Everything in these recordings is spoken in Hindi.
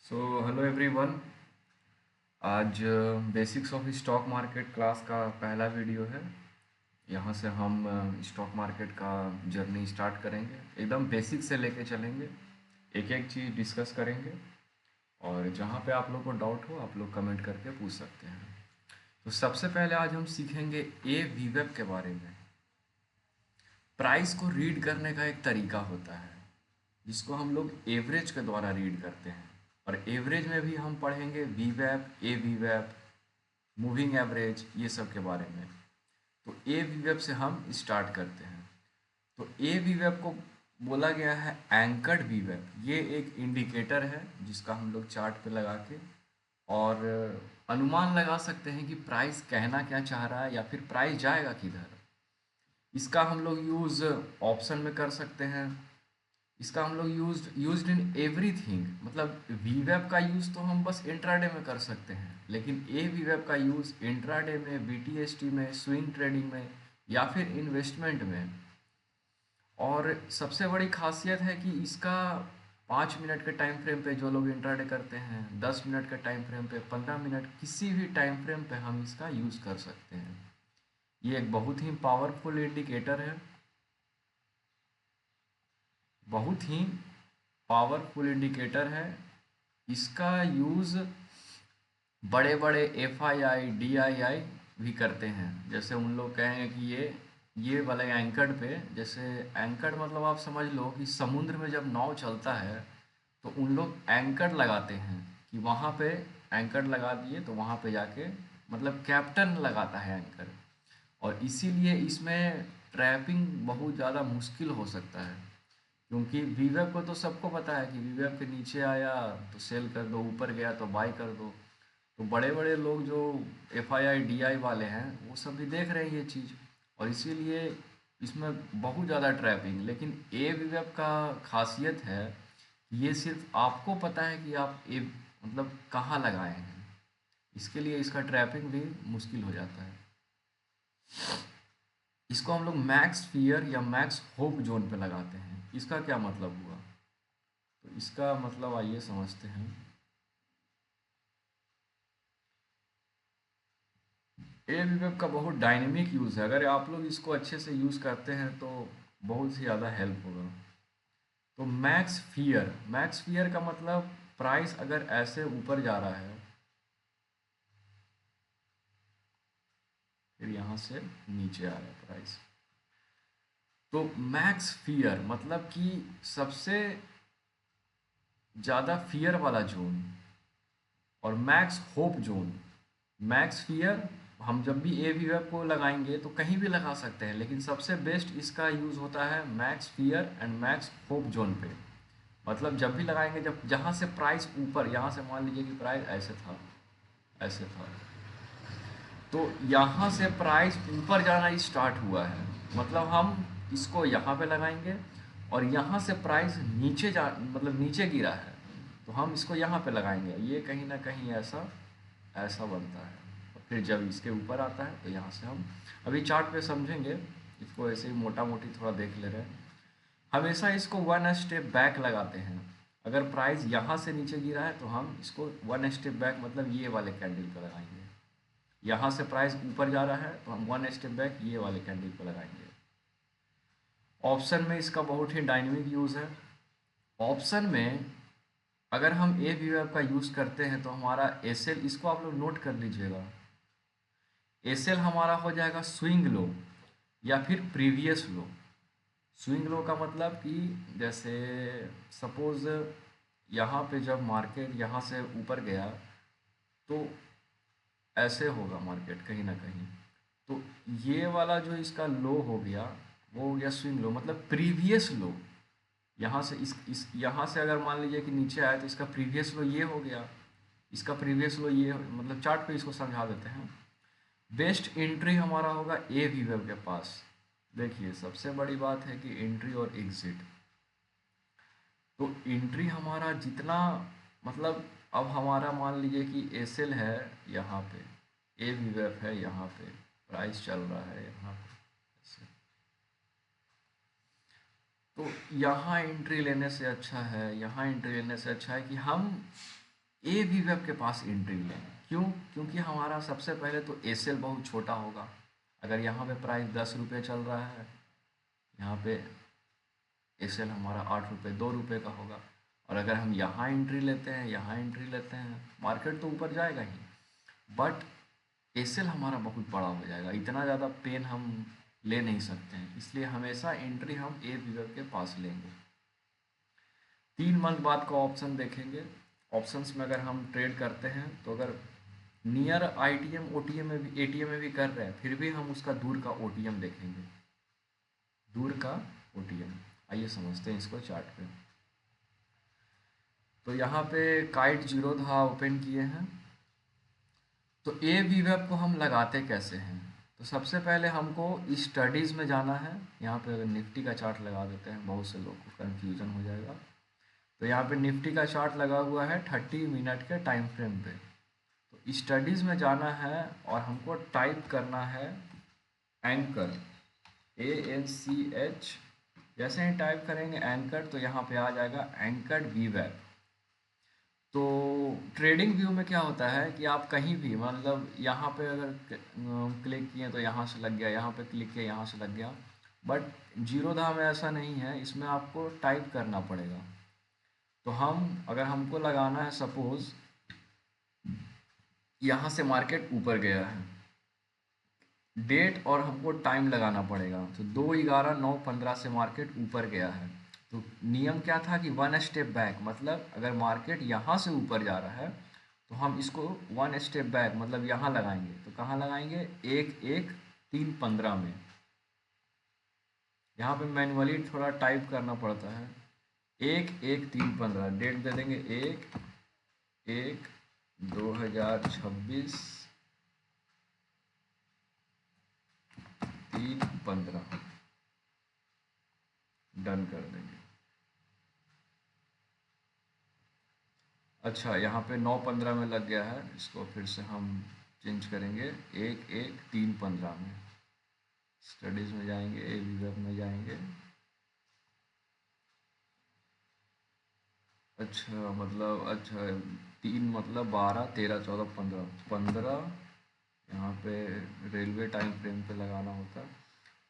सो हेलो एवरीवन। आज basics of stock market class का पहला वीडियो है। यहाँ से हम स्टॉक मार्केट का जर्नी स्टार्ट करेंगे, एकदम बेसिक से लेके चलेंगे, एक एक चीज़ डिस्कस करेंगे। और जहाँ पे आप लोग को डाउट हो आप लोग कमेंट करके पूछ सकते हैं। तो सबसे पहले आज हम सीखेंगे ए वीवेब के बारे में। प्राइस को रीड करने का एक तरीका होता है जिसको हम लोग एवरेज के द्वारा रीड करते हैं। और एवरेज में भी हम पढ़ेंगे वीवैप, ए वीवैप, मूविंग एवरेज, ये सब के बारे में। तो ए वीवैप से हम स्टार्ट करते हैं। तो ए वीवैप को बोला गया है एंकर्ड वीवैप। ये एक इंडिकेटर है जिसका हम लोग चार्ट पे लगा के और अनुमान लगा सकते हैं कि प्राइस कहना क्या चाह रहा है या फिर प्राइस जाएगा किधर। इसका हम लोग यूज़ ऑप्शन में कर सकते हैं। इसका हम लोग यूज्ड इन एवरीथिंग। मतलब वीवेब का यूज़ तो हम बस इंट्राडे में कर सकते हैं, लेकिन ए वीवेब का यूज़ इंट्राडे में, बीटीएसटी में, स्विंग ट्रेडिंग में या फिर इन्वेस्टमेंट में। और सबसे बड़ी खासियत है कि इसका 5 मिनट के टाइम फ्रेम पे जो लोग इंट्राडे करते हैं, 10 मिनट के टाइम फ्रेम पे, 15 मिनट, किसी भी टाइम फ्रेम पे हम इसका यूज़ कर सकते हैं। ये एक बहुत ही पावरफुल इंडिकेटर है, बहुत ही पावरफुल इंडिकेटर है। इसका यूज़ बड़े बड़े F I I, D I आई भी करते हैं। जैसे उन लोग कहेंगे कि ये वाले एंकर्ड पे, जैसे एंकर्ड मतलब आप समझ लो कि समुद्र में जब नाव चलता है तो उन लोग एंकर्ड लगाते हैं कि वहाँ पे एंकर्ड लगा दिए तो वहाँ पे जाके, मतलब कैप्टन लगाता है एंकर। और इसीलिए इसमें ट्रैपिंग बहुत ज़्यादा मुश्किल हो सकता है, क्योंकि वीवेब को तो सबको पता है कि वीवेब के नीचे आया तो सेल कर दो, ऊपर गया तो बाय कर दो। तो बड़े बड़े लोग जो F I I D I वाले हैं वो सब भी देख रहे हैं ये चीज़, और इसीलिए इसमें बहुत ज़्यादा ट्रैपिंग। लेकिन ए वीवेब का खासियत है कि ये सिर्फ आपको पता है कि आप ए मतलब कहाँ लगाए हैं। इसके लिए इसका ट्रैपिंग भी मुश्किल हो जाता है। इसको हम लोग मैक्स फियर या मैक्स होप जोन पे लगाते हैं। इसका क्या मतलब हुआ? तो इसका मतलब आइए समझते हैं। ए वीवेब का बहुत डायनेमिक यूज़ है। अगर आप लोग इसको अच्छे से यूज़ करते हैं तो बहुत ही ज़्यादा हेल्प होगा। तो मैक्स फियर का मतलब प्राइस अगर ऐसे ऊपर जा रहा है फिर यहाँ से नीचे आ रहा है प्राइस, तो मैक्स फियर मतलब कि सबसे ज़्यादा फियर वाला जोन। और max hope zone, max fear हम जब भी ए वीवेब को लगाएंगे तो कहीं भी लगा सकते हैं, लेकिन सबसे बेस्ट इसका यूज़ होता है max fear and max hope zone पे। मतलब जब भी लगाएंगे, जब जहाँ से प्राइस ऊपर, यहाँ से मान लीजिए कि प्राइस ऐसे था, ऐसे था, तो यहाँ से प्राइस ऊपर जाना स्टार्ट हुआ है, मतलब हम इसको यहाँ पे लगाएंगे। और यहाँ से प्राइस नीचे जा, मतलब नीचे गिरा है, तो हम इसको यहाँ पे लगाएंगे। ये कहीं ना कहीं ऐसा ऐसा बनता है। और फिर जब इसके ऊपर आता है तो यहाँ से हम अभी चार्ट पे समझेंगे, इसको ऐसे ही मोटा मोटी थोड़ा देख ले रहे हैं। हमेशा इसको वन स्टेप बैक लगाते हैं। अगर प्राइस यहाँ से नीचे गिरा है तो हम इसको वन स्टेप बैक, मतलब ये वाले कैंडल पे लगाएंगे। यहाँ से प्राइस ऊपर जा रहा है तो हम वन स्टेप बैक ये वाले कैंडल पे लगाएंगे। ऑप्शन में इसका बहुत ही डायनेमिक यूज़ है। ऑप्शन में अगर हम ए वी का यूज़ करते हैं तो हमारा एस एल, इसको आप लोग नोट कर लीजिएगा, एस एल हमारा हो जाएगा स्विंग लो या फिर प्रीवियस लो। स्विंग लो का मतलब कि जैसे सपोज यहाँ पे जब मार्केट यहाँ से ऊपर गया तो ऐसे होगा मार्केट कहीं ना कहीं। तो ये वाला जो इसका लो हो गया वो हो गया स्विंग लो, मतलब प्रीवियस लो। यहाँ से इस यहाँ से अगर मान लीजिए कि नीचे आए तो इसका प्रीवियस लो ये हो गया, इसका प्रीवियस लो ये मतलब चार्ट पे इसको समझा देते हैं। बेस्ट एंट्री हमारा होगा ए वीवर के पास। देखिए सबसे बड़ी बात है कि एंट्री और एग्जिट। तो एंट्री हमारा जितना, मतलब अब हमारा मान लीजिए कि एस एल है यहाँ पे, ए वीवर है यहाँ पे, प्राइस चल रहा है यहाँ पे ऐसे। तो यहाँ एंट्री लेने से अच्छा है, यहाँ एंट्री लेने से अच्छा है कि हम ए वी वेब के पास एंट्री लें। क्यों? क्योंकि हमारा सबसे पहले तो एसएल बहुत छोटा होगा। अगर यहाँ पे प्राइस 10 रुपये चल रहा है, यहाँ पे एसएल हमारा 8 रुपये 2 रुपये का होगा। और अगर हम यहाँ एंट्री लेते हैं, यहाँ एंट्री लेते हैं, मार्केट तो ऊपर जाएगा ही, बट एसएल हमारा बहुत बड़ा हो जाएगा, इतना ज़्यादा पेन हम ले नहीं सकते हैं। इसलिए हमेशा एंट्री हम ए वी वेब के पास लेंगे। 3 मंथ बाद का ऑप्शन देखेंगे। ऑप्शंस में अगर हम ट्रेड करते हैं तो अगर नियर आईटीएम ओटीएम में भी एटीएम में भी कर रहे हैं, फिर भी हम उसका दूर का ओटीएम देखेंगे, दूर का ओटीएम। आइए समझते हैं इसको चार्ट पे। तो यहाँ पे काइट जीरोधा ओपन किए हैं। तो ए वी वेब को हम लगाते कैसे हैं? तो सबसे पहले हमको स्टडीज़ में जाना है। यहाँ पे अगर निफ्टी का चार्ट लगा देते हैं, बहुत से लोग को कन्फ्यूज़न हो जाएगा। तो यहाँ पे निफ्टी का चार्ट लगा हुआ है 30 मिनट के टाइम फ्रेम पे। तो स्टडीज़ में जाना है और हमको टाइप करना है एंकर, ANCH। जैसे ही टाइप करेंगे एंकर, तो यहाँ पे आ जाएगा एंकर्ड वी वेब। तो ट्रेडिंग व्यू में क्या होता है कि आप कहीं भी, मतलब यहाँ पे अगर क्लिक किए तो यहाँ से लग गया, यहाँ पे क्लिक किया यहाँ से लग गया, बट जीरोधा में ऐसा नहीं है, इसमें आपको टाइप करना पड़ेगा। तो हम, अगर हमको लगाना है सपोज़ यहाँ से मार्केट ऊपर गया है, डेट और हमको टाइम लगाना पड़ेगा। तो 2/11/9/15 से मार्केट ऊपर गया है। तो नियम क्या था कि 1 स्टेप बैक, मतलब अगर मार्केट यहाँ से ऊपर जा रहा है तो हम इसको 1 स्टेप बैक, मतलब यहाँ लगाएंगे। तो कहाँ लगाएंगे? 1/1/3/15 में। यहाँ पे मैनुअली थोड़ा टाइप करना पड़ता है। 1/1/3/15 डेट दे देंगे 1/1/2026 3/15 डन कर देंगे। अच्छा, यहाँ पे 9/15 में लग गया है, इसको फिर से हम चेंज करेंगे 1/1/3/15 में। स्टडीज़ में जाएंगे, ए वी वेब में जाएंगे। अच्छा, मतलब अच्छा 3 मतलब 12 13 14 15 15, यहाँ पे रेलवे टाइम फ्रेम पे लगाना होता है।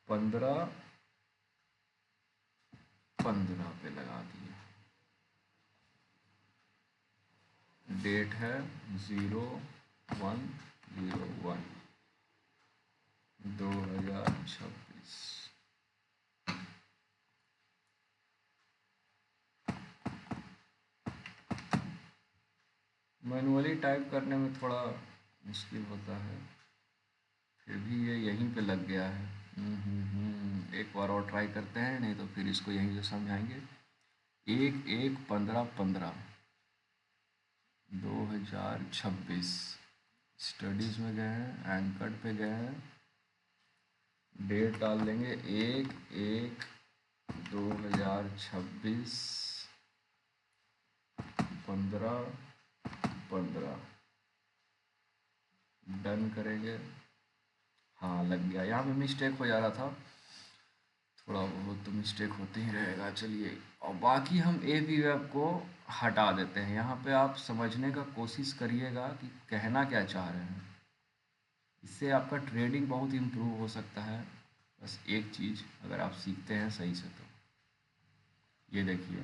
15/15 पे लगा दिए। डेट है 01/01/2026। मैनुअली टाइप करने में थोड़ा मुश्किल होता है, फिर भी ये यहीं पे लग गया है। एक बार और ट्राई करते हैं, नहीं तो फिर इसको यहीं से समझाएंगे। 1/1/15/15 2026 स्टडीज़ में गए हैं, एंकर्ड पे गए हैं, डेट डाल देंगे 1/1/2026 15/15 डन करेंगे। हाँ, लग गया। यहाँ पे मिस्टेक हो जा रहा था, थोड़ा बहुत तो मिस्टेक होते ही रहेगा। चलिए, और बाकी हम ए वी वेब को हटा देते हैं। यहाँ पे आप समझने का कोशिश करिएगा कि कहना क्या चाह रहे हैं। इससे आपका ट्रेडिंग बहुत इम्प्रूव हो सकता है। बस एक चीज़ अगर आप सीखते हैं सही से, तो ये देखिए,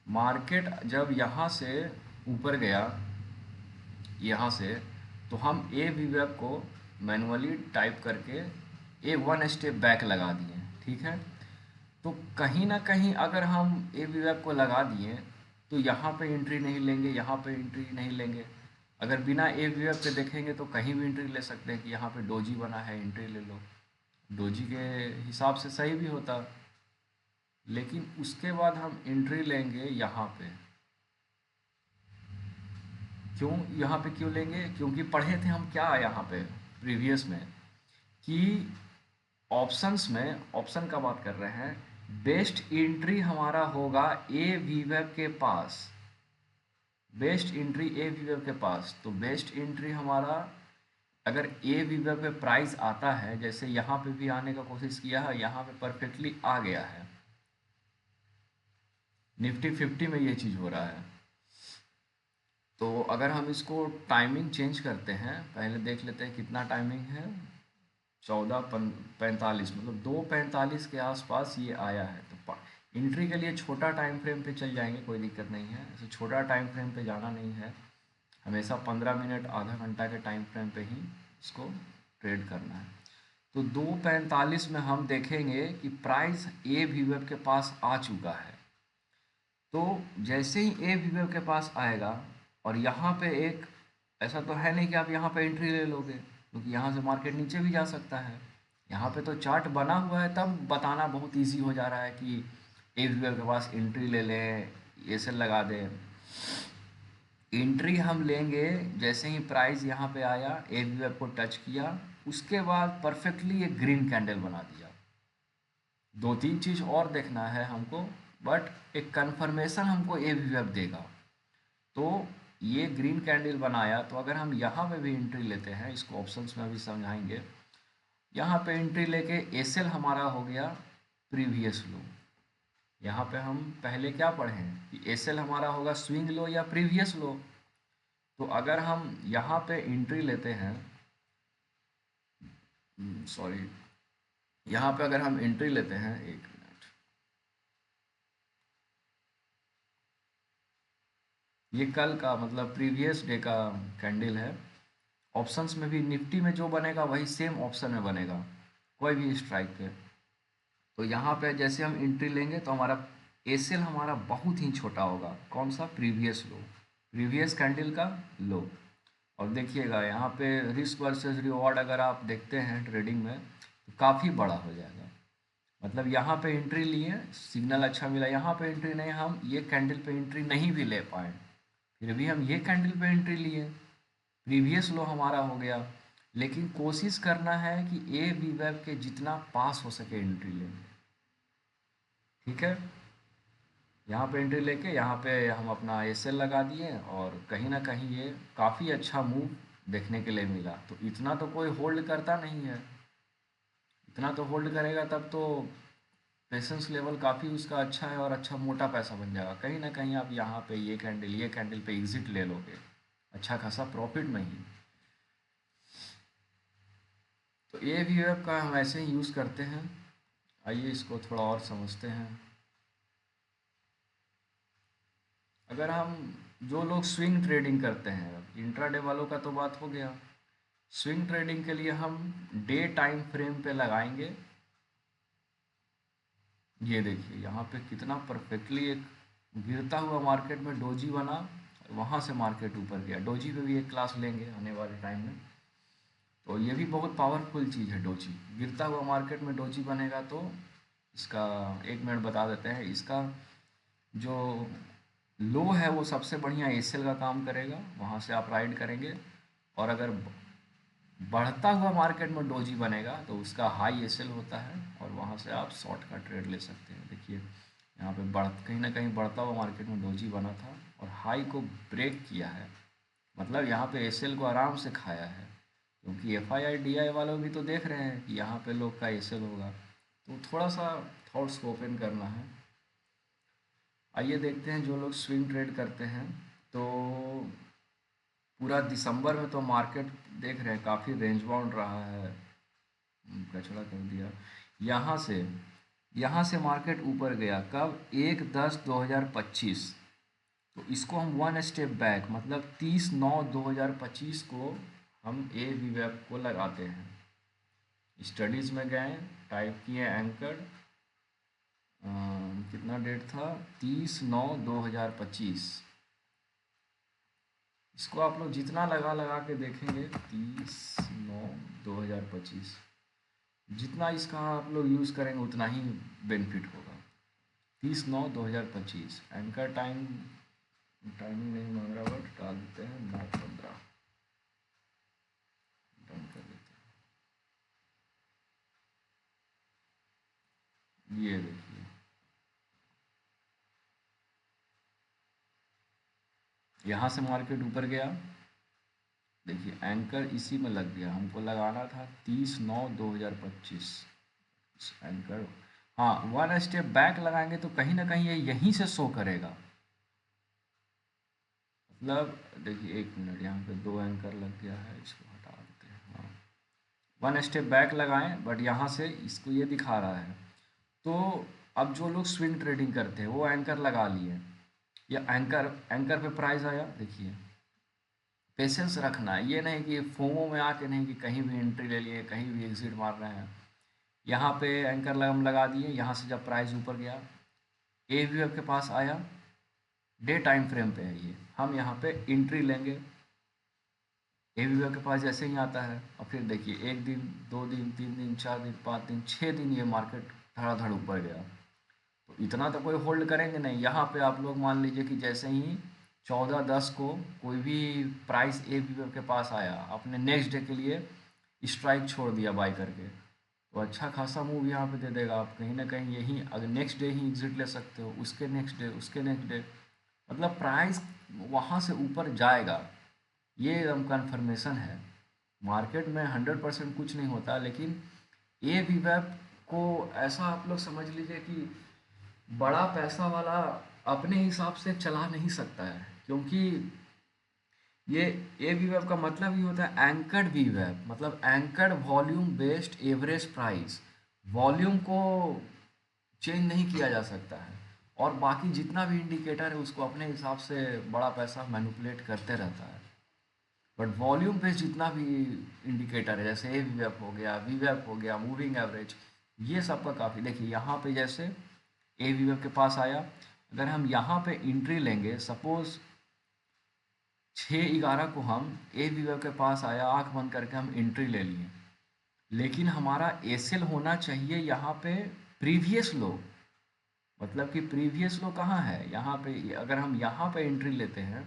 मार्केट जब यहाँ से ऊपर गया, यहाँ से, तो हम ए वी वेब को मैनुअली टाइप करके 1 स्टेप बैक लगा दिए, ठीक है। तो कहीं ना कहीं अगर हम ए वी वेब को लगा दिए तो यहाँ पे एंट्री नहीं लेंगे, यहाँ पे एंट्री नहीं लेंगे। अगर बिना ए वी वेब पे देखेंगे तो कहीं भी एंट्री ले सकते हैं कि यहाँ पे डोजी बना है, एंट्री ले लो। डोजी के हिसाब से सही भी होता, लेकिन उसके बाद हम एंट्री लेंगे यहाँ पे। क्यों यहाँ पे क्यों लेंगे? क्योंकि पढ़े थे हम क्या यहाँ पे प्रीवियस में कि ऑप्शंस में, ऑप्शन का बात कर रहे हैं, बेस्ट एंट्री हमारा होगा ए वी वेब के पास। Best entry A V web के पास। तो बेस्ट एंट्री हमारा, अगर ए वी वेब पे प्राइस आता है, जैसे यहाँ पे भी आने का कोशिश किया है, यहाँ पे परफेक्टली आ गया है, निफ्टी 50 में ये चीज़ हो रहा है। तो अगर हम इसको टाइमिंग चेंज करते हैं, पहले देख लेते हैं कितना टाइमिंग है। 14:45 मतलब 2:45 के आसपास ये आया है। तो एंट्री के लिए छोटा टाइम फ्रेम पे चल जाएंगे, कोई दिक्कत नहीं है। ऐसे छोटा टाइम फ्रेम पे जाना नहीं है, हमेशा 15 मिनट आधा घंटा के टाइम फ्रेम पे ही इसको ट्रेड करना है। तो 2:45 में हम देखेंगे कि प्राइस ए वीवेब के पास आ चुका है। तो जैसे ही ए वीवेब के पास आएगा, और यहाँ पे एक, ऐसा तो है नहीं कि आप यहाँ पे एंट्री ले लोगे, क्योंकि यहाँ से मार्केट नीचे भी जा सकता है। यहाँ पे तो चार्ट बना हुआ है, तब बताना बहुत इजी हो जा रहा है कि ए वीवेब के पास एंट्री ले लें, ऐसे लगा दें। एंट्री हम लेंगे जैसे ही प्राइस यहाँ पे आया, ए वीवेब को टच किया, उसके बाद परफेक्टली एक ग्रीन कैंडल बना दिया। दो तीन चीज़ और देखना है हमको, बट एक कंफर्मेशन हमको ए वीवेब देगा। तो ये ग्रीन कैंडल बनाया, तो अगर हम यहाँ पे भी एंट्री लेते हैं, इसको ऑप्शंस में भी समझाएंगे। यहाँ पे एंट्री लेके एसएल हमारा हो गया प्रीवियस लो। यहाँ पे हम पहले क्या पढ़े हैं कि एसएल हमारा होगा स्विंग लो या प्रीवियस लो। तो अगर हम यहाँ पे एंट्री लेते हैं, सॉरी, यहाँ पे अगर हम एंट्री लेते हैं, एक मिनट, ये कल का मतलब प्रीवियस डे का कैंडल है। ऑप्शंस में भी निफ्टी में जो बनेगा वही सेम ऑप्शन में बनेगा, कोई भी स्ट्राइक पे। तो यहाँ पे जैसे हम एंट्री लेंगे तो हमारा एसएल हमारा बहुत ही छोटा होगा, कौन सा, प्रीवियस लो, प्रीवियस कैंडल का लो। और देखिएगा यहाँ पे रिस्क वर्सेस रिवॉर्ड अगर आप देखते हैं ट्रेडिंग में, तो काफ़ी बड़ा हो जाएगा। मतलब यहाँ पे एंट्री लिए, सिग्नल अच्छा मिला, यहाँ पे एंट्री नहीं, हम ये कैंडल पे एंट्री नहीं भी ले पाए, फिर भी हम ये कैंडल पे एंट्री लिए, प्रीवियस लो हमारा हो गया। लेकिन कोशिश करना है कि ए बी वेब के जितना पास हो सके एंट्री लेंगे, ठीक है। यहाँ पे एंट्री लेके यहाँ पे हम अपना एसएल लगा दिए, और कहीं ना कहीं ये काफ़ी अच्छा मूव देखने के लिए मिला। तो इतना तो कोई होल्ड करता नहीं है, इतना तो होल्ड करेगा तब तो पेशेंस लेवल काफ़ी उसका अच्छा है, और अच्छा मोटा पैसा बन जाएगा। कहीं ना कहीं आप यहाँ पे ये कैंडल पे एग्जिट ले लोगे, अच्छा खासा प्रॉफिट में ही। तो ये भी वेब का हम ऐसे ही यूज़ करते हैं। आइए इसको थोड़ा और समझते हैं। अगर हम, जो लोग स्विंग ट्रेडिंग करते हैं, इंट्राडे वालों का तो बात हो गया। स्विंग ट्रेडिंग के लिए हम डे टाइम फ्रेम पे लगाएंगे। ये देखिए यहाँ पे कितना परफेक्टली एक गिरता हुआ मार्केट में डोजी बना, वहाँ से मार्केट ऊपर गया। डोजी पे भी एक क्लास लेंगे आने वाले टाइम में। तो ये भी बहुत पावरफुल चीज़ है डोजी। गिरता हुआ मार्केट में डोजी बनेगा तो इसका, एक मिनट बता देते हैं, इसका जो लो है वो सबसे बढ़िया एसएल का काम करेगा, वहाँ से आप राइड करेंगे। और अगर बढ़ता हुआ मार्केट में डोजी बनेगा तो उसका हाई एसएल होता है, और वहाँ से आप शॉर्ट का ट्रेड ले सकते हैं। देखिए यहाँ पे कहीं ना कहीं बढ़ता हुआ मार्केट में डोजी बना था, और हाई को ब्रेक किया है, मतलब यहाँ पे एसएल को आराम से खाया है। क्योंकि एफआईआई डीआई वालों भी तो देख रहे हैं कि यहाँ पे लोग का एसएल होगा, तो थोड़ा सा थॉट्स को ओपन करना है। आइए देखते हैं जो लोग स्विंग ट्रेड करते हैं। तो पूरा दिसंबर में तो मार्केट देख रहे हैं काफ़ी रेंज बाउंड रहा है, कचड़ा कर दिया। यहाँ से मार्केट ऊपर गया कब, 1/10/2025। तो इसको हम वन स्टेप बैक, मतलब 30/9/2025 को हम ए वी वेब को लगाते हैं। स्टडीज़ में गए, टाइप किए एंकर, कितना डेट था, 30/9/2025। इसको आप लोग जितना लगा लगा के देखेंगे, 30/9/2025, जितना इसका आप लोग यूज़ करेंगे उतना ही बेनिफिट होगा। 30/9/2025 एंकर टाइम, टाइमिंग नहीं मांग रहा, बट डाल देते हैं 9:15, डन कर देते हैं। ये देखिए यहाँ से मार्केट ऊपर गया, देखिए एंकर इसी में लग गया, हमको लगाना था 30/9/2025 एंकर। हाँ, वन स्टेप बैक लगाएंगे तो कहीं ना कहीं ये यहीं से शो करेगा, मतलब देखिए, एक मिनट, यहाँ पे दो एंकर लग गया है, इसको हटा देते हैं। हाँ, वन स्टेप बैक लगाएं, बट यहाँ से इसको ये दिखा रहा है। तो अब जो लोग स्विंग ट्रेडिंग करते हैं वो एंकर लगा लिए, या एंकर एंकर पे प्राइस आया, देखिए पेशेंस रखना है, ये नहीं कि फोमो में आके नहीं कि कहीं भी एंट्री ले लिए कहीं भी एग्जिट मार रहे हैं। यहाँ पे एंकर हम लगा दिए, यहाँ से जब प्राइस ऊपर गया, ए वी के पास आया, डे टाइम फ्रेम पे है ये, हम यहाँ पे एंट्री लेंगे। ए वी के पास जैसे ही आता है, और फिर देखिए एक दिन, दो दिन, तीन दिन, चार दिन, पाँच दिन, छः दिन ये मार्केट धड़ाधड़ ऊपर गया। तो इतना तो कोई होल्ड करेंगे नहीं। यहाँ पे आप लोग मान लीजिए कि जैसे ही 14-10 को कोई भी प्राइस ए के पास आया, आपने नेक्स्ट डे के लिए स्ट्राइक छोड़ दिया बाय करके, तो अच्छा खासा मूव यहाँ पे दे देगा। आप कहीं ना कहीं यही अगर नेक्स्ट डे ही एग्जिट ले सकते हो, उसके नेक्स्ट डे, उसके नेक्स्ट डे, मतलब प्राइस वहाँ से ऊपर जाएगा, ये एकदम कन्फर्मेशन है। मार्केट में 100% कुछ नहीं होता, लेकिन ए वी को ऐसा आप लोग समझ लीजिए कि बड़ा पैसा वाला अपने हिसाब से चला नहीं सकता है, क्योंकि ये ए वी का मतलब ही होता है एंकर्ड वी मतलब anchored volume based average price. Volume को चेंज नहीं किया जा सकता है, और बाकी जितना भी इंडिकेटर है उसको अपने हिसाब से बड़ा पैसा मैनिपुलेट करते रहता है। बट वॉल्यूम पे जितना भी इंडिकेटर है, जैसे ए वी हो गया, वी हो गया, मूविंग एवरेज, ये सबका काफ़ी, देखिए यहाँ पे जैसे ए वी के पास आया, अगर हम यहाँ पे एंट्री लेंगे, सपोज 6:11 को हम ए वी के पास आया, आंख बंद करके हम एंट्री ले लिए, लेकिन हमारा एसएल होना चाहिए यहाँ पे प्रीवियस लो। मतलब कि प्रीवियस लो कहाँ है, यहाँ पे अगर हम यहाँ पे एंट्री लेते हैं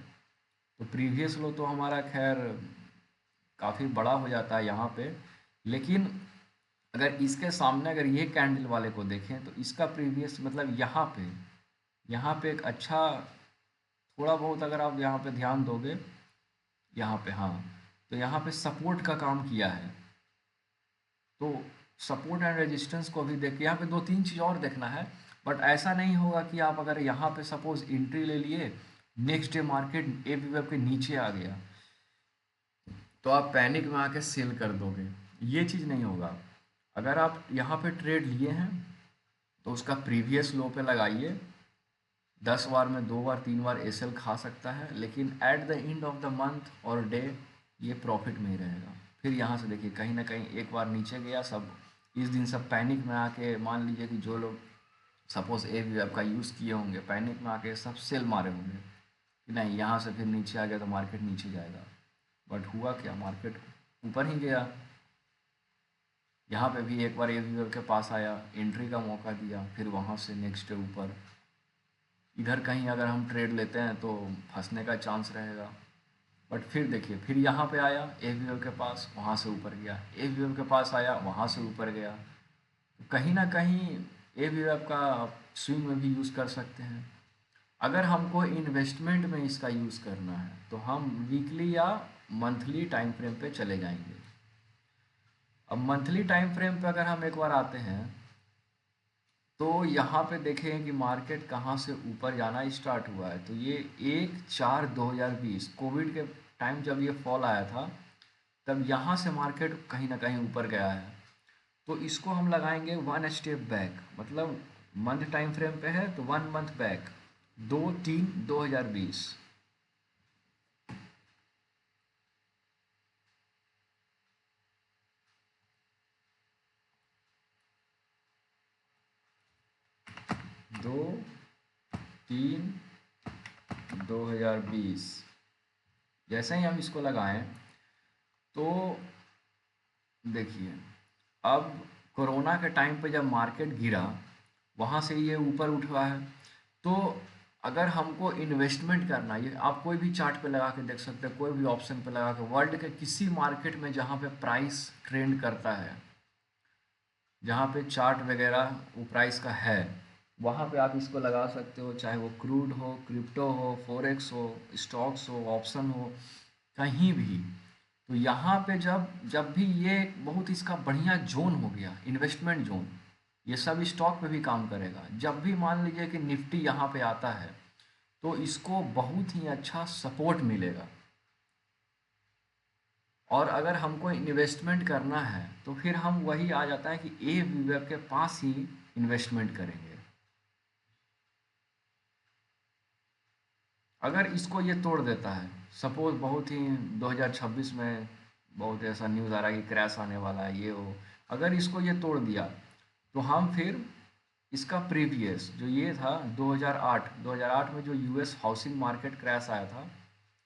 तो प्रीवियस लो तो हमारा खैर काफ़ी बड़ा हो जाता है यहाँ पे, लेकिन अगर इसके सामने अगर ये कैंडल वाले को देखें तो इसका प्रीवियस मतलब यहाँ पे एक अच्छा, थोड़ा बहुत अगर आप यहाँ पे ध्यान दोगे, यहाँ पे हाँ, तो यहाँ पे सपोर्ट का काम किया है। तो सपोर्ट एंड रेजिस्टेंस को भी देख के यहाँ पे दो तीन चीज़ और देखना है। बट ऐसा नहीं होगा कि आप अगर यहाँ पे सपोज एंट्री ले लिए, नेक्स्ट डे मार्केट ए के नीचे आ गया तो आप पैनिक में आके सेल कर दोगे, ये चीज़ नहीं होगा। अगर आप यहाँ पे ट्रेड लिए हैं तो उसका प्रीवियस लो पे लगाइए, 10 बार में 2 बार 3 बार एसएल खा सकता है, लेकिन at the end of the month और डे ये प्रॉफिट में ही रहेगा। फिर यहाँ से देखिए कहीं ना कहीं एक बार नीचे गया, सब इस दिन सब पैनिक में आके, मान लीजिए कि जो लोग सपोज ए वी का यूज़ किए होंगे, पैनिक में आके सब सेल मारे होंगे कि नहीं यहाँ से फिर नीचे आ गया तो मार्केट नीचे जाएगा। बट हुआ क्या, मार्केट ऊपर ही गया। यहाँ पे भी एक बार ए वी के पास आया, एंट्री का मौका दिया, फिर वहाँ से नेक्स्ट डे ऊपर। इधर कहीं अगर हम ट्रेड लेते हैं तो फंसने का चांस रहेगा। बट फिर देखिए, फिर यहाँ पे आया ए वी के पास, वहाँ से ऊपर गया, ए वी के पास आया, वहाँ से ऊपर गया। तो कहीं ना कहीं ए वी का स्विंग में भी यूज़ कर सकते हैं। अगर हमको इन्वेस्टमेंट में इसका यूज़ करना है तो हम वीकली या मंथली टाइम फ्रेम पे चले जाएंगे। अब मंथली टाइम फ्रेम पे अगर हम एक बार आते हैं तो यहाँ पे देखें कि मार्केट कहाँ से ऊपर जाना स्टार्ट हुआ है। तो ये 1/4/2020 कोविड के टाइम जब ये फॉल आया था, तब यहाँ से मार्केट कहीं ना कहीं ऊपर गया है। तो इसको हम लगाएंगे 1 स्टेप बैक, मतलब मंथ टाइम फ्रेम पे है तो 1 मंथ बैक, 2/3/2020। 2/3/2020 जैसे ही हम इसको लगाएं तो देखिए, अब कोरोना के टाइम पे जब मार्केट गिरा, वहाँ से ये ऊपर उठा है। तो अगर हमको इन्वेस्टमेंट करना है, ये आप कोई भी चार्ट पे लगा के देख सकते हैं, कोई भी ऑप्शन पे लगा के, वर्ल्ड के किसी मार्केट में जहाँ पे प्राइस ट्रेंड करता है, जहाँ पे चार्ट वगैरह वो प्राइस का है, वहाँ पे आप इसको लगा सकते हो, चाहे वो क्रूड हो, क्रिप्टो हो, फॉरेक्स हो, स्टॉक्स हो, ऑप्शन हो, कहीं भी। तो यहाँ पे जब जब भी ये बहुत इसका बढ़िया जोन हो गया, इन्वेस्टमेंट जोन, ये सब स्टॉक पे भी काम करेगा। जब भी मान लीजिए कि निफ्टी यहाँ पे आता है तो इसको बहुत ही अच्छा सपोर्ट मिलेगा। और अगर हमको इन्वेस्टमेंट करना है तो फिर हम वही आ जाता है कि ए वेब के पास ही इन्वेस्टमेंट करेंगे। अगर इसको ये तोड़ देता है, सपोज बहुत ही 2026 में बहुत ऐसा न्यूज़ आ रहा है कि क्रैश आने वाला है ये हो, अगर इसको ये तोड़ दिया तो हम फिर इसका प्रीवियस जो ये था 2008 में जो यूएस हाउसिंग मार्केट क्रैश आया था,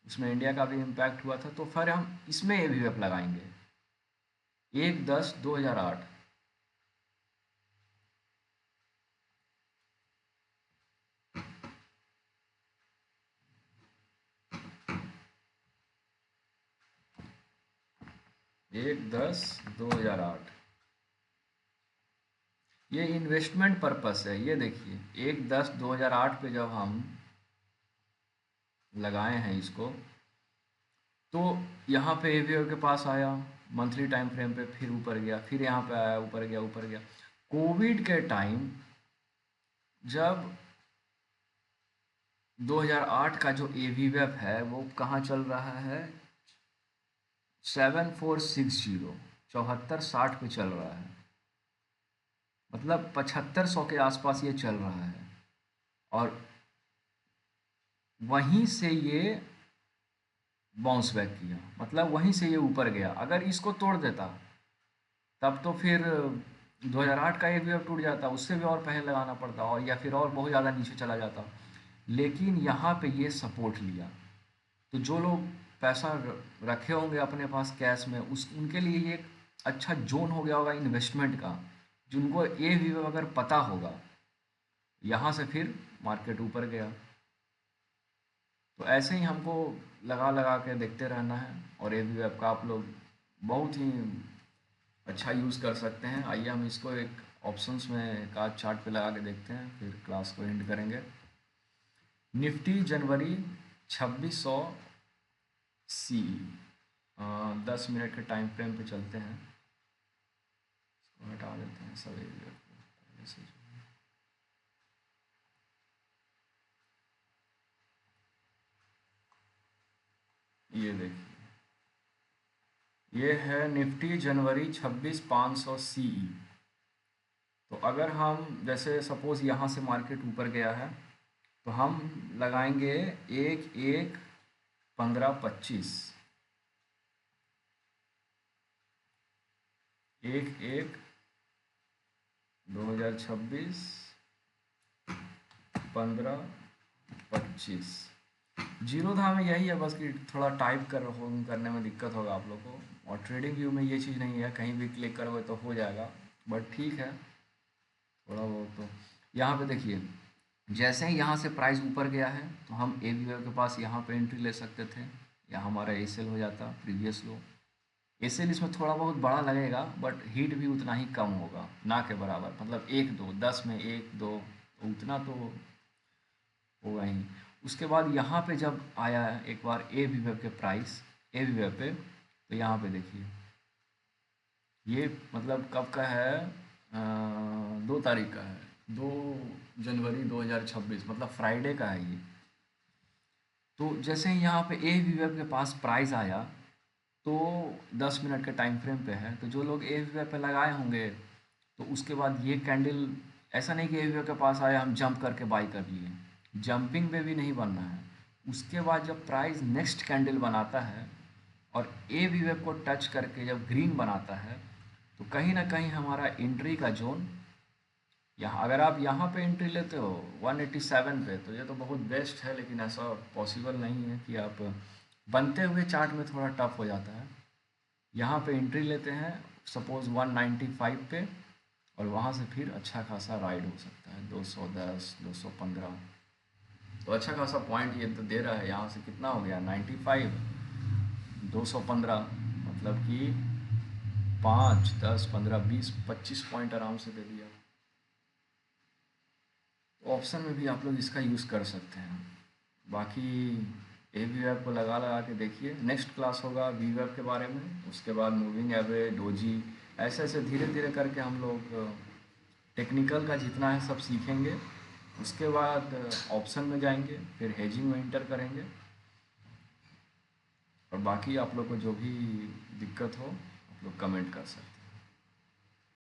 उसमें इंडिया का भी इम्पैक्ट हुआ था, तो फिर हम इसमें एवीएफ लगाएंगे 1/10/2008। 1/10/2008 ये इन्वेस्टमेंट पर्पस है। ये देखिए 1/10/2008 पे जब हम लगाए हैं इसको, तो यहाँ पे एवीओ के पास आया मंथली टाइम फ्रेम पे, फिर ऊपर गया, फिर यहाँ पे आया, ऊपर गया ऊपर गया। कोविड के टाइम जब 2008 का जो एवीवेब है वो कहाँ चल रहा है, 7460 7460 पे चल रहा है, मतलब 7500 के आसपास ये चल रहा है। और वहीं से ये बाउंस बैक किया, मतलब वहीं से ये ऊपर गया। अगर इसको तोड़ देता तब तो फिर 2008 का एवीएफ टूट जाता, उससे भी और पैसे लगाना पड़ता, और या फिर और बहुत ज़्यादा नीचे चला जाता। लेकिन यहाँ पे ये सपोर्ट लिया, तो जो लोग पैसा रखे होंगे अपने पास कैश में, उस उनके लिए ये एक अच्छा जोन हो गया होगा इन्वेस्टमेंट का, जिनको ये भी अगर पता होगा। यहाँ से फिर मार्केट ऊपर गया। तो ऐसे ही हमको लगा लगा के देखते रहना है, और ये भी आपका आप लोग बहुत ही अच्छा यूज़ कर सकते हैं। आइए हम इसको एक ऑप्शंस में एक आध चार्ट पे लगा के देखते हैं, फिर क्लास को एंड करेंगे। निफ्टी जनवरी 2600 सी, 10 मिनट के टाइम फ्रेम पे चलते हैं, इसको हटा देते हैं सब एरिया को पहले से जो है। ये देखिए, ये है निफ्टी जनवरी 26500 सीई। तो अगर हम जैसे सपोज यहाँ से मार्केट ऊपर गया है, तो हम लगाएंगे 1/1/15/25, 1/1/2026 15/25। जीरो था में यही है बस कि थोड़ा टाइप करने में दिक्कत होगा आप लोग को, और ट्रेडिंग व्यू में ये चीज़ नहीं है, कहीं भी क्लिक करोगे तो हो जाएगा, बट ठीक है थोड़ा बहुत। तो यहाँ पे देखिए, जैसे ही यहाँ से प्राइस ऊपर गया है तो हम ए के पास यहाँ पे एंट्री ले सकते थे, या हमारा ए सेल हो जाता प्रीवियस लो। ए सेल इसमें थोड़ा बहुत बड़ा लगेगा, बट हीट भी उतना ही कम होगा, ना के बराबर, मतलब 1-2 10 में 1-2 उतना तो होगा ही। उसके बाद यहाँ पे जब आया एक बार ए वेब के प्राइस, ए वेब पे, तो यहाँ पे देखिए ये मतलब कब का है, 2 तारीख का है, 2 जनवरी 2026, मतलब फ्राइडे का है ये। तो जैसे ही यहाँ पे ए वेब के पास प्राइस आया, तो 10 मिनट के टाइम फ्रेम पे है, तो जो लोग ए वेब पे लगाए होंगे, तो उसके बाद ये कैंडल, ऐसा नहीं कि ए वेब के पास आया हम जंप करके बाई कर लिए, जंपिंग पे भी नहीं बनना है। उसके बाद जब प्राइस नेक्स्ट कैंडल बनाता है और ए वेब को टच करके जब ग्रीन बनाता है, तो कहीं ना कहीं हमारा एंट्री का जोन, यहाँ अगर आप यहाँ पे एंट्री लेते हो 187 पे, तो ये तो बहुत बेस्ट है, लेकिन ऐसा पॉसिबल नहीं है कि आप बनते हुए चार्ट में थोड़ा टफ हो जाता है। यहाँ पे एंट्री लेते हैं सपोज 195 पे, और वहाँ से फिर अच्छा खासा राइड हो सकता है 210 215। तो अच्छा खासा पॉइंट ये तो दे रहा है, यहाँ से कितना हो गया 95 215, मतलब कि 5 10 15 20 25 पॉइंट आराम से दे दिया। तो ऑप्शन में भी आप लोग इसका यूज़ कर सकते हैं। बाकी ए वी वेब को लगा लगा के देखिए। नेक्स्ट क्लास होगा वी वेब के बारे में, उसके बाद मूविंग एवरेज, डोजी, ऐसे ऐसे धीरे धीरे करके हम लोग टेक्निकल का जितना है सब सीखेंगे। उसके बाद ऑप्शन में जाएंगे, फिर हेजिंग में इंटर करेंगे, और बाकी आप लोग को जो भी दिक्कत हो आप लोग कमेंट कर सकते हैं।